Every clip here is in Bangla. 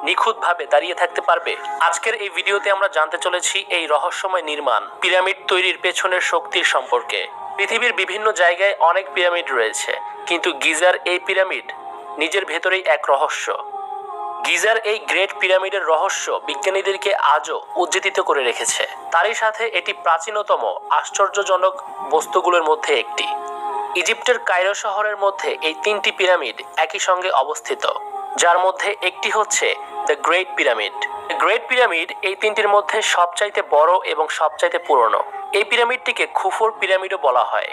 নিখুঁতভাবে দাঁড়িয়ে থাকতে পারবে? আজকের এই ভিডিওতে আমরা জানতে চলেছি এই রহস্যময় নির্মাণ পিরামিড তৈরির পেছনের শক্তির সম্পর্কে। পৃথিবীর বিভিন্ন জায়গায় অনেক পিরামিড রয়েছে, কিন্তু গিজার এই পিরামিড নিজের ভেতরেই এক রহস্য। গিজার এই গ্রেট পিরামিডের রহস্য বিজ্ঞানীদেরকে আজও উজ্জীবিত করে রেখেছে। তারই সাথে এটি প্রাচীনতম আশ্চর্যজনক বস্তুগুলোর মধ্যে একটি। ইজিপ্টের কায়রো শহরের মধ্যে এই তিনটি পিরামিড একই সঙ্গে অবস্থিত, যার মধ্যে একটি হচ্ছে the great pyramid. Great pyramid এই তিনটির মধ্যে সবচাইতে বড় এবং সবচাইতে পুরনো। এই পিরামিডটিকে খুফুর পিরামিডও বলা হয়।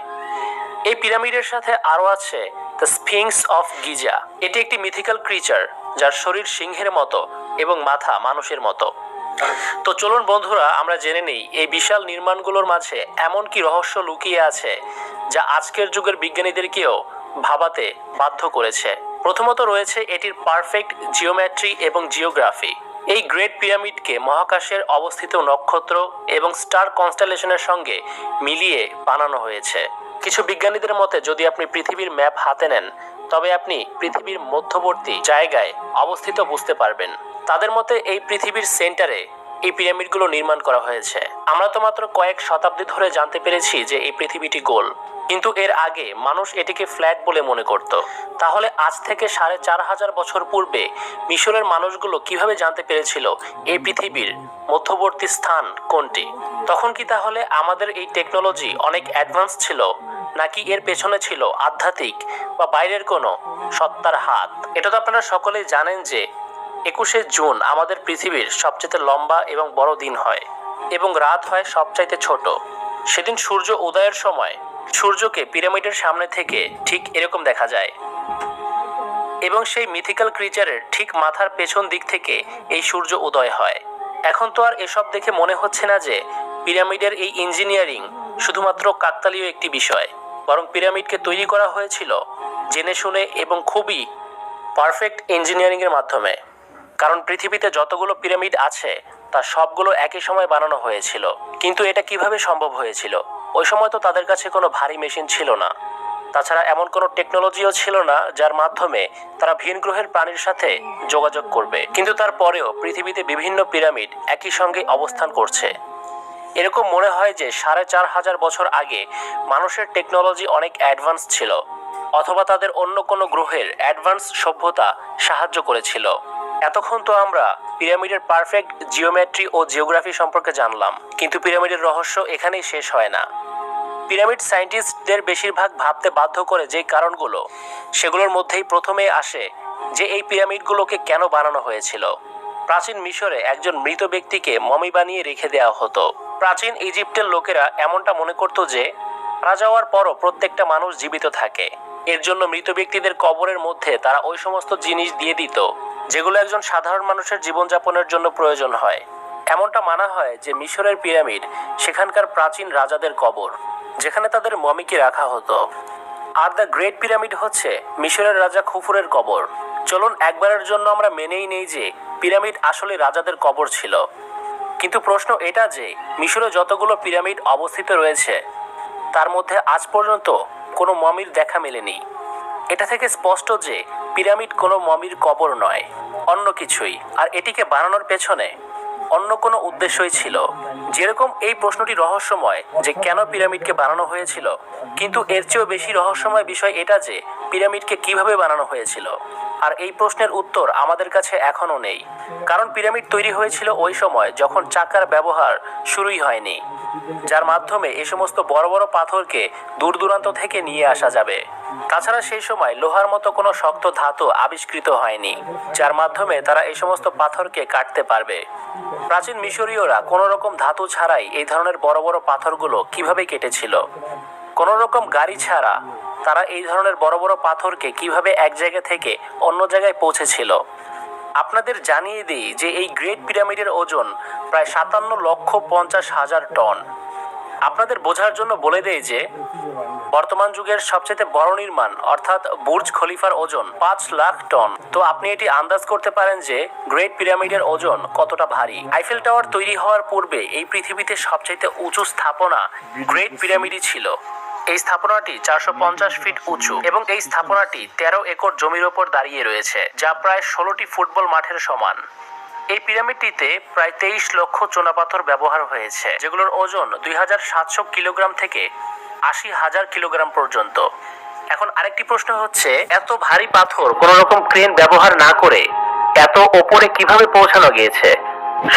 এই পিরামিডের সাথে আরও আছে দ্য স্ফিংস অফ গিজা। এটি একটি মিথিক্যাল ক্রিচার, যার শরীর সিংহের মতো এবং মাথা মানুষের মতো। তো চলুন বন্ধুরা, আমরা জেনে নেই এই বিশাল নির্মাণগুলোর মাঝে এমন কি রহস্য লুকিয়ে আছে যা আজকের যুগের বিজ্ঞানীদেরকেও ভাবাতে বাধ্য করেছে। প্রথমত রয়েছে এটির পারফেক্ট জিওমেট্রি এবং জিওগ্রাফি। এই গ্রেট পিরামিডকে মহাকাশের অবস্থিত নক্ষত্র এবং স্টার কনস্টেলেশনের সঙ্গে মিলিয়ে বানানো হয়েছে। কিছু বিজ্ঞানীদের মতে যদি আপনি পৃথিবীর ম্যাপ হাতে নেন, তবে আপনি পৃথিবীর মধ্যবর্তী জায়গায় অবস্থিত বুঝতে পারবেন। তাদের মতে এই পৃথিবীর সেন্টারে এই পিরামিডগুলো নির্মাণ করা হয়েছে। আমরা তো মাত্র কয়েক শতাব্দী ধরে জানতে পেরেছি যে এই পৃথিবীটি গোল, কিন্তু এর আগে মানুষ এটিকে ফ্ল্যাট বলে মনে করত। তাহলে আজ থেকে ৪,৫০০ বছর পূর্বে মিশরের মানুষগুলো কিভাবে জানতে পেরেছিল এই পৃথিবীর মধ্যবর্তী স্থান কোনটি? তখন কি তাহলে আমাদের এই টেকনোলজি অনেক অ্যাডভান্স ছিল, নাকি এর পেছনে ছিল আধ্যাত্মিক বা বাইরের কোনো সত্তার হাত? এটা তো আপনারা সকলেই জানেন যে ২১শে জুন আমাদের পৃথিবীর সবচেয়ে লম্বা এবং বড় দিন হয় এবং রাত হয় সবচাইতে ছোট। সেদিন সূর্য উদয়ের সময় সূর্যকে পিরামিডের সামনে থেকে ঠিক এরকম দেখা যায় এবং সেই মিথিক্যাল ক্রিচারের ঠিক মাথার পেছন দিক থেকে এই সূর্য উদয় হয়। এখন তো আর এসব দেখে মনে হচ্ছে না যে পিরামিডের এই ইঞ্জিনিয়ারিং শুধুমাত্র কাকতালীয় একটি বিষয়, বরং পিরামিডকে তৈরি করা হয়েছিল জেনে শুনে এবং খুবই পারফেক্ট ইঞ্জিনিয়ারিংয়ের মাধ্যমে। কারণ পৃথিবীতে যতগুলো পিরামিড আছে তা সবগুলো একই সময় বানানো হয়েছিল। কিন্তু এটা কিভাবে সম্ভব হয়েছিল? ওই সময় তো তাদের কাছে কোনো ভারী মেশিন ছিল না, তাছাড়া এমন কোনো টেকনোলজিও ছিল না যার মাধ্যমে তারা ভিন গ্রহের প্রাণীর সাথে যোগাযোগ করবে। কিন্তু তারপরেও পৃথিবীতে বিভিন্ন পিরামিড একই সঙ্গে অবস্থান করছে। এরকম মনে হয় যে ৪,৫০০ বছর আগে মানুষের টেকনোলজি অনেক অ্যাডভান্স ছিল, অথবা তাদের অন্য কোনো গ্রহের অ্যাডভান্স সভ্যতা সাহায্য করেছিল। এতক্ষণ তো আমরা পিরামিডের পারফেক্ট জিওমেট্রি ও জিওগ্রাফি সম্পর্কে জানলাম, কিন্তু পিরামিডের রহস্য এখানেই শেষ হয় না। পিরামিড সায়েন্টিস্টদের বেশিরভাগ ভাবতে বাধ্য করে যে কারণগুলো, সেগুলোর মধ্যেই প্রথমে আসে যে এই পিরামিডগুলোকে কেন বানানো হয়েছিল। প্রাচীন মিশরে একজন মৃত ব্যক্তিকে মমি বানিয়ে রেখে দেওয়া হতো। প্রাচীন ইজিপ্টের লোকেরা এমনটা মনে করত যে মারা যাওয়ার পরও প্রত্যেকটা মানুষ জীবিত থাকে। এর জন্য মৃত ব্যক্তিদের কবরের মধ্যে তারা ওই সমস্ত জিনিস দিয়ে দিত যেগুলো একজন সাধারণ মানুষের জীবনযাপনের জন্য প্রয়োজন হয়। এমনটা মানা হয় যে মিশরের পিরামিড সেখানকার প্রাচীন রাজাদের কবর, যেখানে তাদের মমিকে রাখা হতো। আর দ্য গ্রেট পিরামিড হচ্ছে মিশরের রাজা খুফুরের কবর। চলুন একবারের জন্য আমরা মেনেই নেই যে পিরামিড আসলে রাজাদের কবর ছিল। কিন্তু প্রশ্ন এটা যে মিশরে যতগুলো পিরামিড অবস্থিত রয়েছে তার মধ্যে আজ পর্যন্ত কোনো মমির দেখা মেলেনি। এটা থেকে স্পষ্ট যে পিরামিড কোনো মমির কবর নয়, অন্য কিছুই। আর এটিকে বানানোর পেছনে অন্য কোনো উদ্দেশ্যই ছিল। যেরকম এই প্রশ্নটি রহস্যময় যে কেন পিরামিডকে বানানো হয়েছিল, কিন্তু এর চেয়েও বেশি রহস্যময় বিষয় এটা যে পিরামিডকে কিভাবে বানানো হয়েছিল। আর এই প্রশ্নের উত্তর আমাদের কাছে এখনও নেই, কারণ পিরামিড তৈরি হয়েছিল ওই সময় যখন চাকার ব্যবহার শুরুই হয়নি, যার মাধ্যমে এই সমস্ত বড় বড় পাথরকে দূর দূরান্ত থেকে নিয়ে আসা যাবে। তাছাড়া সেই সময় লোহার মতো কোনো শক্ত ধাতু আবিষ্কৃত হয়নি, যার মাধ্যমে তারা এই সমস্ত পাথরকে কাটতে পারবে। প্রাচীন মিশরীয়রা কোনো রকম ধাতু ছাড়াই এই ধরনের বড় বড় পাথরগুলো কিভাবে কেটেছিল? কোনো রকম গাড়ি ছাড়া তারা এই ধরনের বড় বড় পাথরকে কিভাবে এক জায়গা থেকে অন্য জায়গায় পৌঁছেছিল? আপনাদের জানিয়ে দিই যে এই গ্রেট পিরামিডের ওজন প্রায় ৫৭,৫০,০০০ টন। আপনাদের বোঝার জন্য বলে দেই যে বর্তমান যুগের সবচেয়ে বড় নির্মাণ অর্থাৎ বুর্জ খলিফার ওজন ৫,০০,০০০ টন। তো আপনি এটি আন্দাজ করতে পারেন যে গ্রেট পিরামিডের ওজন কতটা ভারী। আইফেল টাওয়ার তৈরি হওয়ার পূর্বে এই পৃথিবীতে সবচেয়ে উঁচু স্থাপনা গ্রেট পিরামিডই ছিল। এই স্থাপনাটি 450 ফিট উঁচু এবং এই স্থাপনাটি 13 একর জমির ওপর দাঁড়িয়ে রয়েছে, যা প্রায় 16টি ফুটবল মাঠের সমান। এই পিরামিডটিতে প্রায় 23 লক্ষ চুনাপাথর ব্যবহার হয়েছে, যেগুলোর ওজন 2700 কিলোগ্রাম থেকে 80,000 কিলোগ্রাম পর্যন্ত। এখন আরেকটি প্রশ্ন হচ্ছে, এত ভারী পাথর কোনো রকম ক্রেন ব্যবহার না করে এত ওপরে কিভাবে পৌঁছানো গিয়েছে?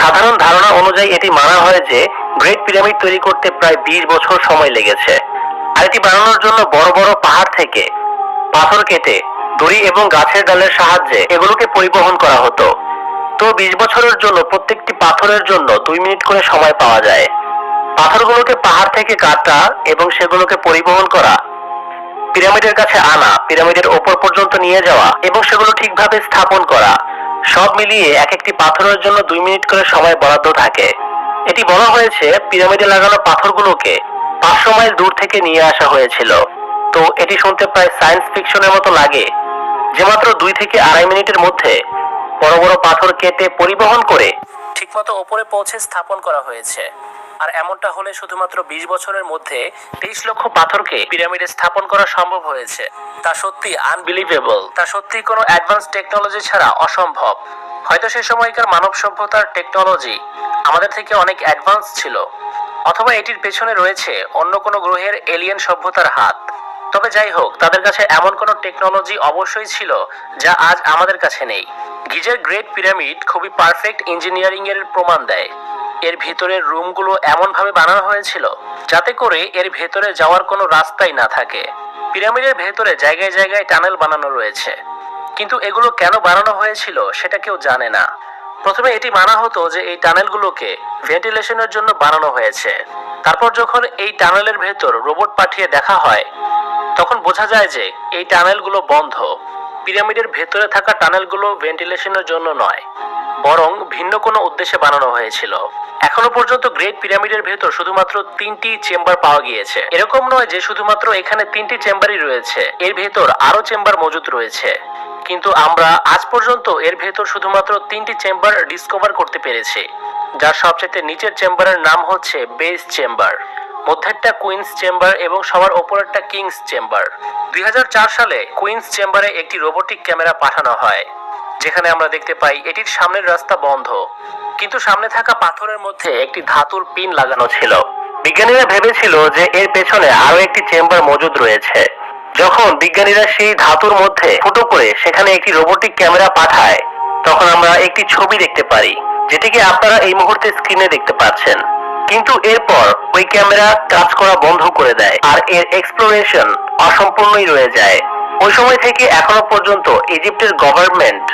সাধারণ ধারণা অনুযায়ী এটি মানা হয় যে গ্রেট পিরামিড তৈরি করতে প্রায় 20 বছর সময় লেগেছে। আর এটি বানানোর জন্য বড় বড় পাহাড় থেকে পাথর কেটে দড়ি এবং গাছের ডালের সাহায্যে এগুলোকে পরিবহন করা হতো। তো 20 বছরের জন্য প্রত্যেকটি পাথরের জন্য 2 মিনিট করে সময় পাওয়া যায়। পাথরগুলোকে পাহাড় থেকে কাটা এবং সেগুলোকে পরিবহন করা, পিরামিডের কাছে আনা, পিরামিডের ওপর পর্যন্ত নিয়ে যাওয়া এবং সেগুলো ঠিকভাবে স্থাপন করা, সব মিলিয়ে এক একটি পাথরের জন্য 2 মিনিট করে সময় বরাদ্দ থাকে। এটি বলা হয়েছে পিরামিডে লাগানো পাথরগুলোকে 500 মাইল দূর থেকে নিয়ে আসা হয়েছিল। তো এটি শুনতে প্রায় সায়েন্স ফিকশনের মতো লাগে যে মাত্র 2 থেকে 2.5 মিনিটের মধ্যে বড় বড় পাথর কেটে পরিবহন করে ঠিকমতো ওপরে পৌঁছে স্থাপন করা হয়েছে। আর এমনটা হলে শুধুমাত্র 20 বছরের মধ্যে 23 লক্ষ পাথরকে পিরামিডে স্থাপন করা সম্ভব হয়েছে। তা সত্যি আনবিলিভেবল, তা সত্যি কোনো অ্যাডভান্স টেকনোলজি ছাড়া অসম্ভব। হয়তো সে সময়কার মানব সভ্যতার টেকনোলজি আমাদের থেকে অনেক অ্যাডভান্স ছিল, অথবা এটির পেছনে রয়েছে অন্য কোনো গ্রহের এলিয়েন সভ্যতার হাত। তবে যাই হোক, তাদের কাছে এমন কোনো টেকনোলজি অবশ্যই ছিল যা আজ আমাদের কাছে নেই। গিজার গ্রেট পিরামিড খুবই পারফেক্ট ইঞ্জিনিয়ারিং এর প্রমাণ দেয়। এর ভিতরের রুমগুলো এমনভাবে বানানো হয়েছিল যাতে করে এর ভেতরে যাওয়ার কোনো রাস্তাই না থাকে। পিরামিডের ভেতরে জায়গায় জায়গায় টানেল বানানো রয়েছে, কিন্তু এগুলো কেন বানানো হয়েছিল সেটা কেউ জানে না। প্রথমে এটি মানা হতো যে এই টানেলগুলোকে ভেন্টিলেশনের জন্য বানানো হয়েছে। তারপর যখন এই টানেলের ভেতর রোবট পাঠিয়ে দেখা হয়, তখন বোঝা যায় যে এই টানেলগুলো বন্ধ। পিরামিডের ভেতরে থাকা টানেলগুলো ভেন্টিলেশনের জন্য নয়, বরং ভিন্ন কোনো উদ্দেশ্যে বানানো হয়েছিল। এখনো পর্যন্ত গ্রেট পিরামিডের ভেতর শুধুমাত্র 3টি চেম্বার পাওয়া গিয়েছে। এরকম নয় যে শুধুমাত্র এখানে 3টি চেম্বারই রয়েছে, এর ভেতর আরো চেম্বার মজুদ রয়েছে। কিন্তু আমরা আজ পর্যন্ত এর ভেতর শুধুমাত্র 3টি চেম্বার ডিসকভার করতে পেরেছি, যার সবচেয়ে নিচের চেম্বারের নাম হচ্ছে বেস চেম্বার, মধ্যেরটা কুইন্স চেম্বার এবং সবার ওপরেরটা কিংস চেম্বার। 2004 সালে কুইন্স চেম্বারে একটি রোবোটিক ক্যামেরা পাঠানো হয়, যেখানে আমরা দেখতে পাই এটির সামনের রাস্তা বন্ধ, কিন্তু সামনে থাকা পাথরের মধ্যে একটি ধাতুর পিন লাগানো ছিল। বিজ্ঞানীরা ভেবেছিল যে এর পেছনে আরো একটি চেম্বার মজুদ রয়েছে। যখন বিজ্ঞানীরা সেই ধাতুর মধ্যে ফুটো করে সেখানে একটি রোবোটিক ক্যামেরা পাঠায়, তখন আমরা একটি ছবি দেখতে পারি, যেটিকে আপনারা এই মুহূর্তে স্ক্রিনে দেখতে পাচ্ছেন। কিন্তু এরপর ওই ক্যামেরা কাজ করা বন্ধ করে দেয় আর এর এক্সপ্লোরেশন অসম্পূর্ণই রয়ে যায়। ওই সময় থেকে এখনো পর্যন্ত ইজিপ্টের গভর্নমেন্ট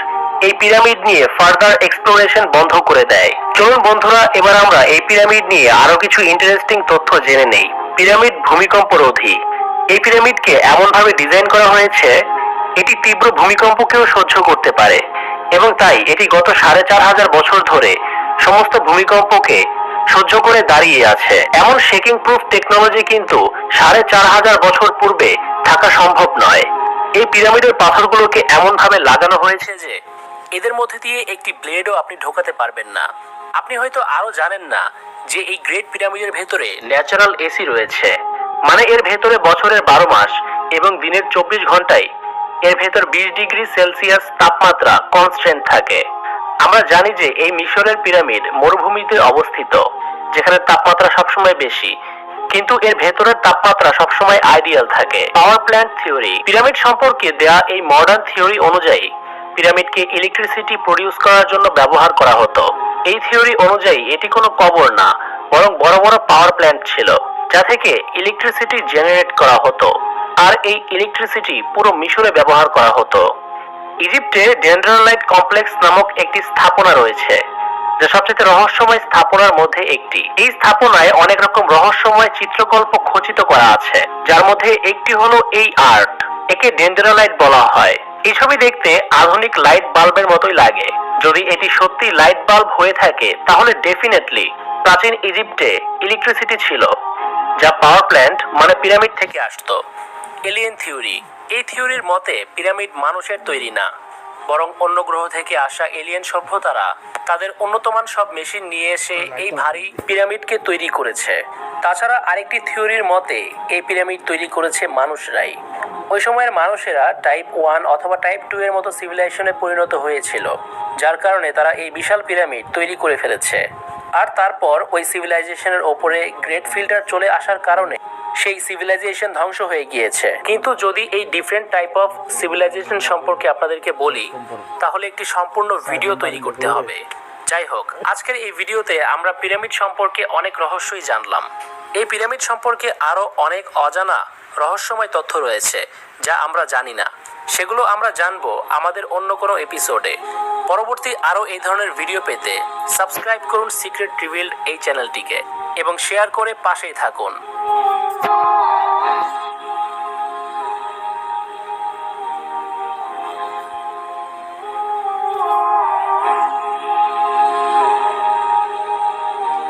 এই পিরামিড নিয়ে ফার্দার এক্সপ্লোরেশন বন্ধ করে দেয়। চলুন বন্ধুরা, এবার আমরা এই পিরামিড নিয়ে আরো কিছু ইন্টারেস্টিং তথ্য জেনে নেই। পিরামিড ভূমিকম্প রোধী। এই পিরামিডকে এমন ভাবে ডিজাইন করা হয়েছে এটি তীব্র ভূমিকম্পকেও সহ্য করতে পারে, এবং তাই এটি গত 4,500 বছর ধরে সমস্ত ভূমিকম্পকে সহ্য করে দাঁড়িয়ে আছে। এমন শেকিং প্রুফ টেকনোলজি কিন্তু 4,500 বছর পূর্বে থাকা সম্ভব নয়। এই পিরামিডের পাথরগুলোকে এমন ভাবে লাগানো হয়েছে যে এদের মধ্যে দিয়ে একটি ব্লেডও আপনি ঢোকাতে পারবেন না। আপনি হয়তো আরো জানেন না যে এই গ্রেট পিরামিডের ভেতরে ন্যাচারাল এসি রয়েছে, মানে এর ভেতরে বছরের 12 মাস এবং দিনের 24 ঘন্টায় এর ভেতর 20 ডিগ্রি সেলসিয়াস তাপমাত্রা কনস্ট্যান্ট থাকে। আমরা জানি যে এই মিশরের পিরামিড মরুভূমিতে অবস্থিত, যেখানে তাপমাত্রা সবসময় বেশি, কিন্তু এর ভেতরের তাপমাত্রা সবসময় আইডিয়াল থাকে। Power plant theory. পিরামিড সম্পর্কে দেয়া এই মডার্ন থিওরি অনুযায়ী পিরামিডকে ইলেকট্রিসিটি প্রডিউস করার জন্য ব্যবহার করা হতো। এই থিওরি অনুযায়ী এটি কোনো কবর না, বরং বড় বড় পাওয়ার প্ল্যান্ট ছিল, যা থেকে ইলেকট্রিসিটি জেনারেট করা হতো। আর এই ইলেকট্রিসিটি পুরো মিশরে ব্যবহার করা হতো। ইজিপ্টে ডেনড্রালাইট কমপ্লেক্স নামক একটি স্থাপনা রয়েছে, যা সবচেয়ে রহস্যময় স্থাপনার মধ্যে একটি। এই স্থাপনায় অনেক রকম রহস্যময় চিত্রকল্প খচিত করা আছে, যার মধ্যে একটি হলো এই আর্ট। একে ডেনড্রালাইট বলা হয়। এই ছবি দেখতে আধুনিক লাইট বাল্বের মতোই লাগে। যদি এটি সত্যি লাইট বাল্ব হয়ে থাকে, তাহলে ডেফিনেটলি প্রাচীন ইজিপ্টে ইলেকট্রিসিটি ছিল, যা পাওয়ার প্ল্যান্ট মানে পিরামিড থেকে আসতো। Alien theory. এই থিওরির মতে পিরামিড মানুষের তৈরি না, বরং অন্য গ্রহ থেকে আসা এলিয়েন সভ্যতারা তাদের উন্নতমান সব মেশিন নিয়ে এসে এই ভারী পিরামিডকে তৈরি করেছে। তাছাড়া আরেকটি থিওরির মতে এই পিরামিড তৈরি করেছে মানুষরাই। ওই সময়ের মানুষেরা টাইপ 1 অথবা টাইপ 2 এর মতো সিভিলাইজেশনে পরিণত হয়েছিল, যার কারণে তারা এই বিশাল পিরামিড তৈরি করে ফেলেছে। আর তারপর ওই সিভিলাইজেশনের ওপরে গ্রেট ফিল্টার চলে আসার কারণে সেই সিভিলাইজেশন ধ্বংস হয়ে গিয়েছে। কিন্তু যদি এই ডিফারেন্ট টাইপ অফ সিভিলাইজেশন সম্পর্কে আপনাদেরকে বলি, তাহলে একটি সম্পূর্ণ ভিডিও তৈরি করতে হবে। যাই হোক, আজকের এই ভিডিওতে আমরা পিরামিড সম্পর্কে অনেক রহস্যই জানলাম। এই পিরামিড সম্পর্কে আরও অনেক অজানা রহস্যময় তথ্য রয়েছে যা আমরা জানি না। সেগুলো আমরা জানবো আমাদের অন্য কোনো এপিসোডে। পরবর্তী আরও এই ধরনের ভিডিও পেতে সাবস্ক্রাইব করুন সিক্রেট রিভিলড এই চ্যানেলটিকে এবং শেয়ার করে পাশেই থাকুন।